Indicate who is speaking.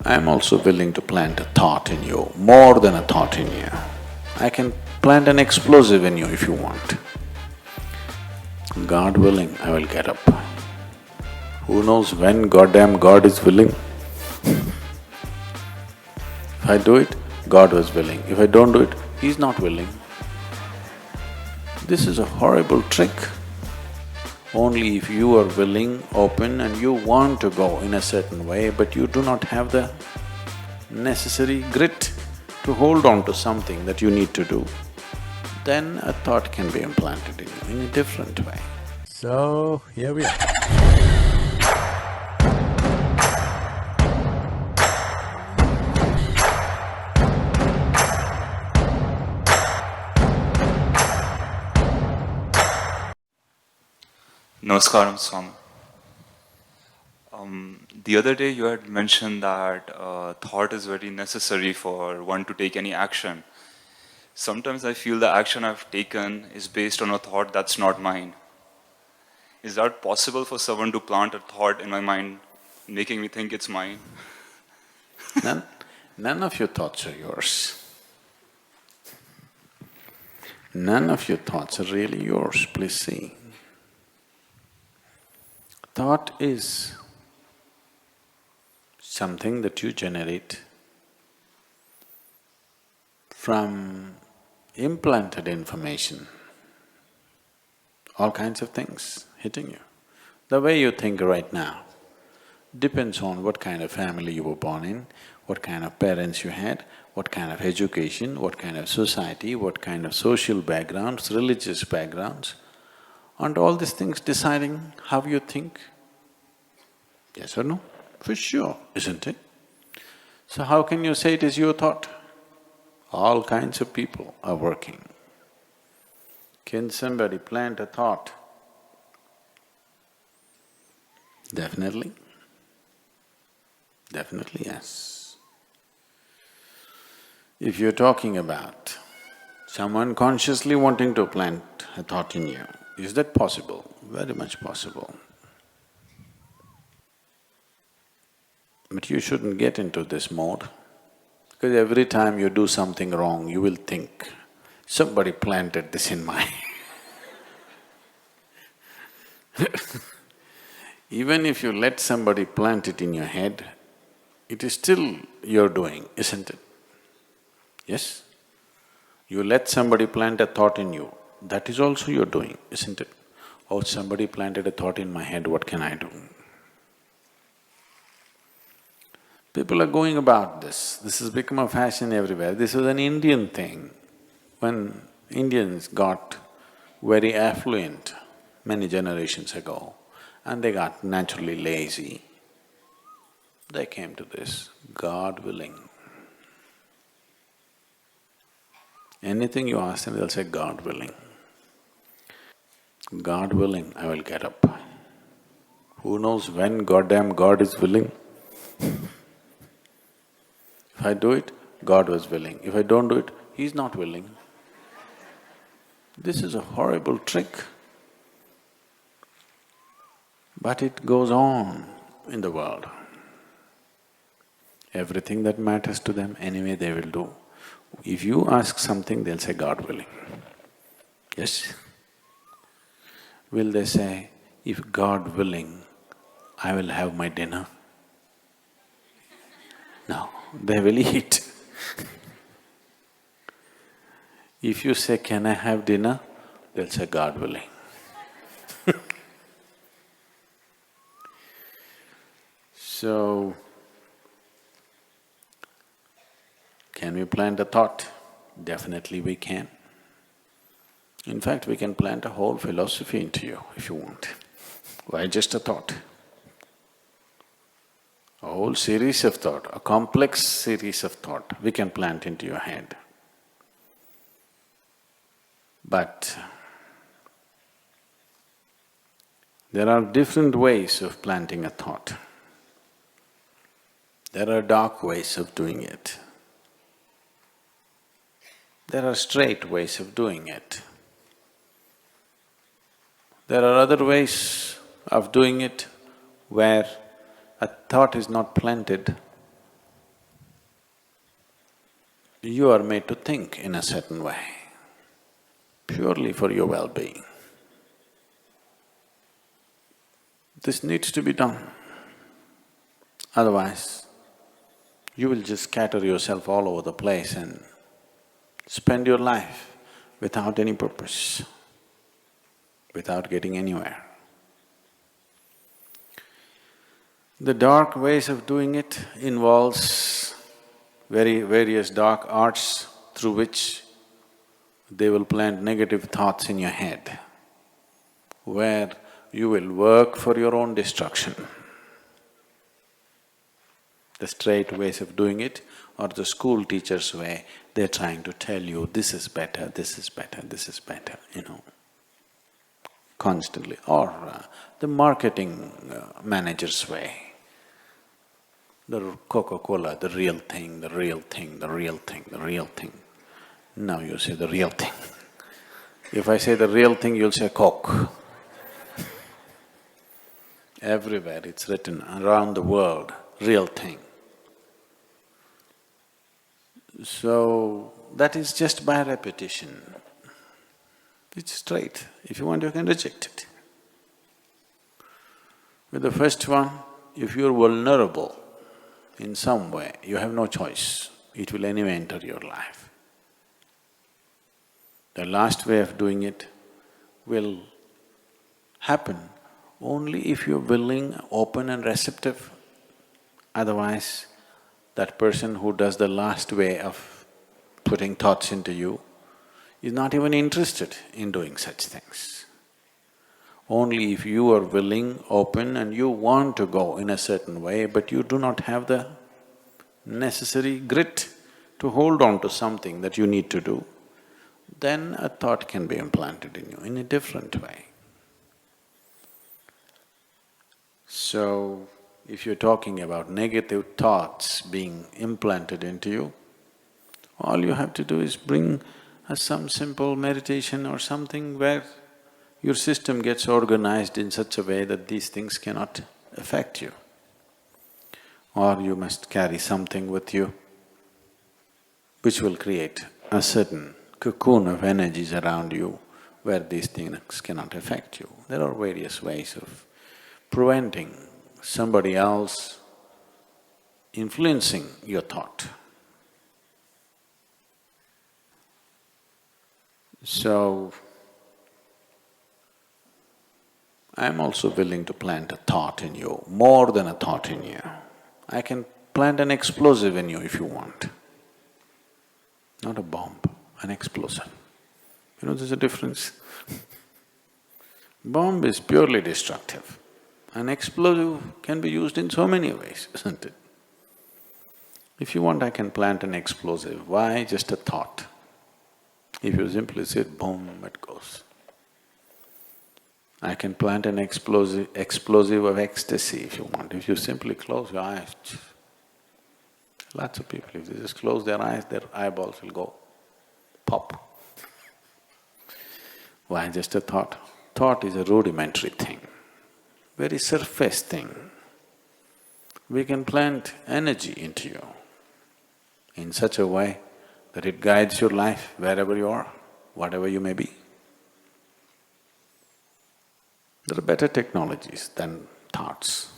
Speaker 1: I'm also willing to plant a thought in you, more than a thought in you. I can plant an explosive in you if you want. God willing, I will get up. Who knows when goddamn God is willing? If I do it, God was willing. If I don't do it, He's not willing. This is a horrible trick. Only if you are willing, open and you want to go in a certain way, but you do not have the necessary grit to hold on to something that you need to do, then a thought can be implanted in you in a different way.
Speaker 2: So, here we are.
Speaker 3: Namaskaram, Swami. The other day you had mentioned that thought is very necessary for one to take any action. Sometimes I feel the action I've taken is based on a thought that's not mine. Is that possible for someone to plant a thought in my mind, making me think it's mine?
Speaker 1: None of your thoughts are yours. None of your thoughts are really yours, please see. Thought is something that you generate from implanted information, all kinds of things hitting you. The way you think right now depends on what kind of family you were born in, what kind of parents you had, what kind of education, what kind of society, what kind of social backgrounds, religious backgrounds, and all these things deciding how you think. Yes or no? For sure, isn't it? So how can you say it is your thought? All kinds of people are working. Can somebody plant a thought? Definitely. Definitely, yes. If you're talking about someone consciously wanting to plant a thought in you, is that possible? Very much possible. But you shouldn't get into this mode, because every time you do something wrong, you will think, somebody planted this in my Even if you let somebody plant it in your head, it is still your doing, isn't it? Yes? You let somebody plant a thought in you, that is also your doing, isn't it? Oh, somebody planted a thought in my head, what can I do? People are going about this has become a fashion everywhere. This was an Indian thing. When Indians got very affluent many generations ago, and they got naturally lazy, they came to this, God willing. Anything you ask them, they'll say, God willing. God willing, I will get up. Who knows when goddamn God is willing? If I do it, God was willing. If I don't do it, He's not willing. This is a horrible trick. But it goes on in the world. Everything that matters to them, anyway they will do. If you ask something, they'll say, God willing. Yes? Will they say, if God willing, I will have my dinner? No, they will eat. If you say, can I have dinner? They'll say, God willing. So, can we plant a thought? Definitely we can. In fact, we can plant a whole philosophy into you if you want. Why just a thought? A whole series of thought, a complex series of thought we can plant into your head. But there are different ways of planting a thought. There are dark ways of doing it. There are straight ways of doing it. There are other ways of doing it where a thought is not planted, You are made to think in a certain way, purely for your well-being. This needs to be done. Otherwise, you will just scatter yourself all over the place and spend your life without any purpose, without getting anywhere. The dark ways of doing it involves various dark arts through which they will plant negative thoughts in your head, where you will work for your own destruction. The straight ways of doing it or the school teacher's way, they're trying to tell you, this is better, this is better, this is better, constantly. Or the marketing manager's way, the Coca-Cola, the real thing, the real thing, the real thing, the real thing. Now you say the real thing. If I say the real thing, you'll say Coke. Everywhere it's written around the world, real thing. So, that is just by repetition. It's straight. If you want, you can reject it. With the first one, if you're vulnerable in some way, you have no choice. It will anyway enter your life. The last way of doing it will happen only if you're willing, open and receptive. Otherwise, that person who does the last way of putting thoughts into you is not even interested in doing such things. Only if you are willing, open and you want to go in a certain way, but you do not have the necessary grit to hold on to something that you need to do, then a thought can be implanted in you in a different way. So, if you're talking about negative thoughts being implanted into you, all you have to do is bring some simple meditation or something where your system gets organized in such a way that these things cannot affect you. Or you must carry something with you which will create a certain cocoon of energies around you where these things cannot affect you. There are various ways of preventing somebody else influencing your thought. So, I'm also willing to plant a thought in you, more than a thought in you. I can plant an explosive in you if you want. Not a bomb, an explosive. There's a difference. Bomb is purely destructive. An explosive can be used in so many ways, isn't it? If you want, I can plant an explosive. Why? Just a thought. If you simply say boom, it goes. I can plant an explosive of ecstasy if you want. If you simply close your eyes, lots of people, if they just close their eyes, their eyeballs will go pop. Why? Just a thought. Thought is a rudimentary thing, very surface thing. We can plant energy into you in such a way that it guides your life wherever you are, whatever you may be. There are better technologies than thoughts.